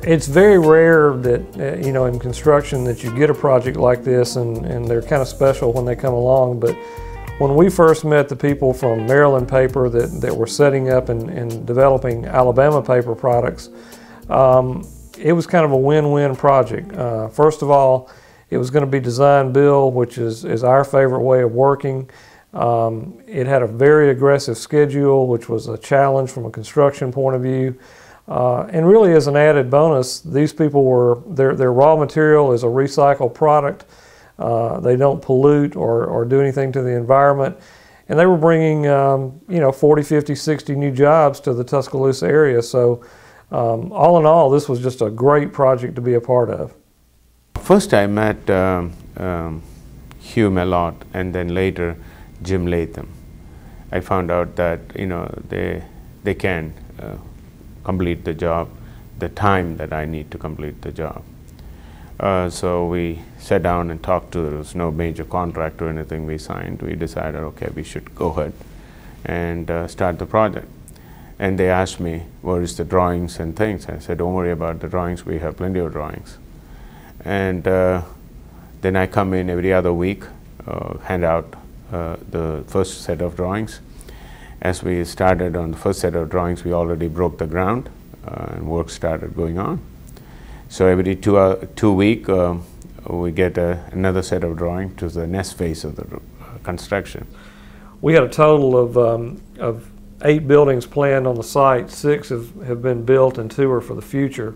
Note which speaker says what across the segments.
Speaker 1: It's very rare that, you know, in construction that you get a project like this, and they're kind of special when they come along. But when we first met the people from Maryland Paper that were setting up and developing Alabama paper products, it was kind of a win-win project. First of all, it was going to be design build, which is our favorite way of working. It had a very aggressive schedule, which was a challenge from a construction point of view. And really, as an added bonus, these people their raw material is a recycled product. They don't pollute or do anything to the environment. And they were bringing, you know, 40, 50, 60 new jobs to the Tuscaloosa area. So all in all, this was just a great project to be a part of.
Speaker 2: First I met Hugh, Mallette, and then later Jim Latham. I found out that, you know, they can complete the job, the time that I need to complete the job. So we sat down and talked to, there was no major contract or anything we signed. We decided, okay, we should go ahead and start the project. And they asked me, where is the drawings and things? I said, don't worry about the drawings, we have plenty of drawings. And then I come in every other week, hand out the first set of drawings. As we started on the first set of drawings, we already broke the ground and work started going on. So every two weeks, we get another set of drawings to the next phase of the construction.
Speaker 1: We had a total of 8 buildings planned on the site. 6 have been built and 2 are for the future.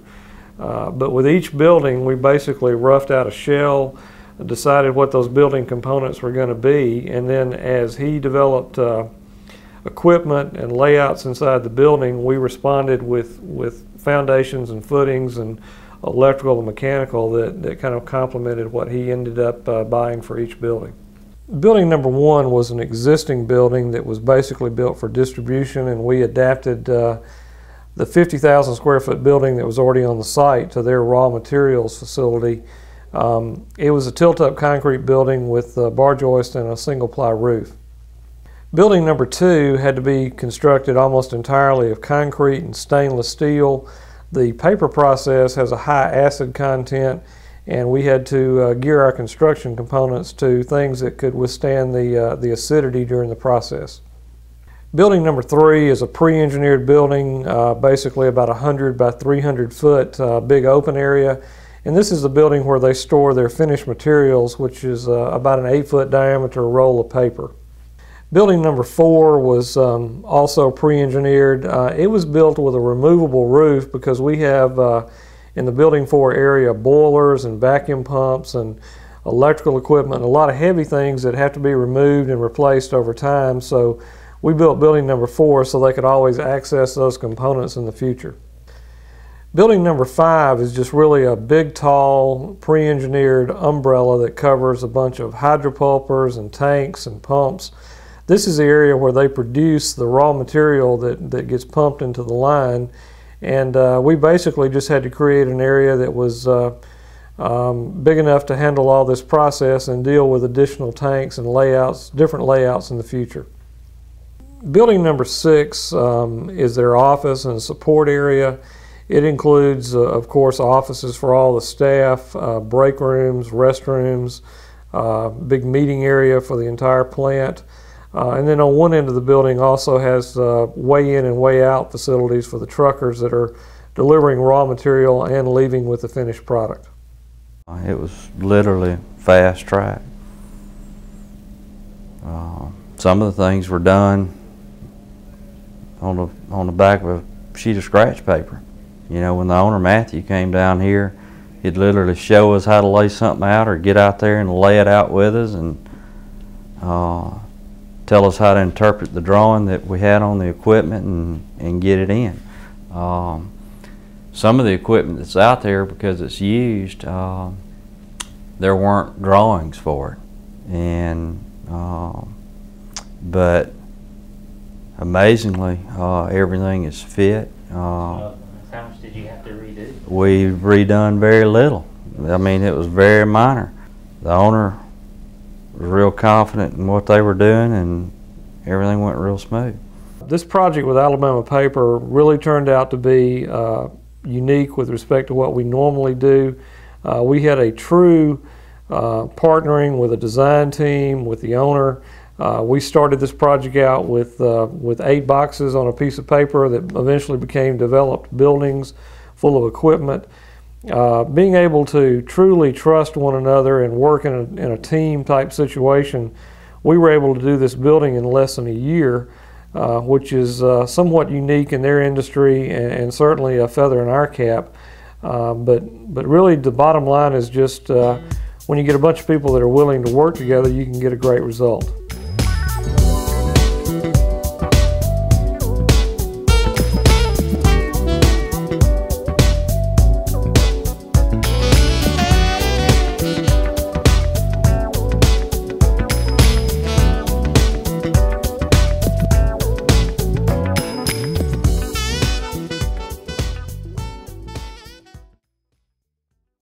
Speaker 1: But with each building, we basically roughed out a shell, decided what those building components were going to be, and then as he developed equipment and layouts inside the building, we responded with foundations and footings and electrical and mechanical that kind of complemented what he ended up buying for each building. Building number 1 was an existing building that was basically built for distribution, and we adapted the 50,000 square foot building that was already on the site to their raw materials facility. It was a tilt-up concrete building with bar joist and a single ply roof. Building number 2 had to be constructed almost entirely of concrete and stainless steel. The paper process has a high acid content, and we had to gear our construction components to things that could withstand the acidity during the process. Building number 3 is a pre-engineered building, basically about 100 by 300 foot big open area. And this is the building where they store their finished materials, which is about an 8-foot diameter roll of paper. Building number 4 was also pre-engineered. It was built with a removable roof because we have in the building 4 area boilers and vacuum pumps and electrical equipment, and a lot of heavy things that have to be removed and replaced over time. So we built building number 4 so they could always access those components in the future. Building number 5 is just really a big, tall, pre-engineered umbrella that covers a bunch of hydropulpers and tanks and pumps. This is the area where they produce the raw material that gets pumped into the line, and we basically just had to create an area that was big enough to handle all this process and deal with additional tanks and layouts, different layouts in the future. Building number 6 is their office and support area. It includes, of course, offices for all the staff, break rooms, restrooms, big meeting area for the entire plant. And then on one end of the building also has way in and way out facilities for the truckers that are delivering raw material and leaving with the finished product.
Speaker 3: It was literally fast track. Some of the things were done on the back of a sheet of scratch paper. You know, when the owner, Mathew, came down here, he'd literally show us how to lay something out or get out there and lay it out with us and tell us how to interpret the drawing that we had on the equipment and get it in. Some of the equipment that's out there, because it's used, there weren't drawings for it, and but amazingly, everything is fit.
Speaker 4: How much did you have to redo?
Speaker 3: We've redone very little. I mean, it was very minor. The owner was real confident in what they were doing, and everything went real smooth.
Speaker 1: This project with Alabama Paper really turned out to be unique with respect to what we normally do. We had a true partnering with a design team, with the owner. We started this project out with 8 boxes on a piece of paper that eventually became developed buildings full of equipment. Being able to truly trust one another and work in a team type situation, we were able to do this building in less than a year, which is somewhat unique in their industry and certainly a feather in our cap. But really the bottom line is just when you get a bunch of people that are willing to work together, you can get a great result.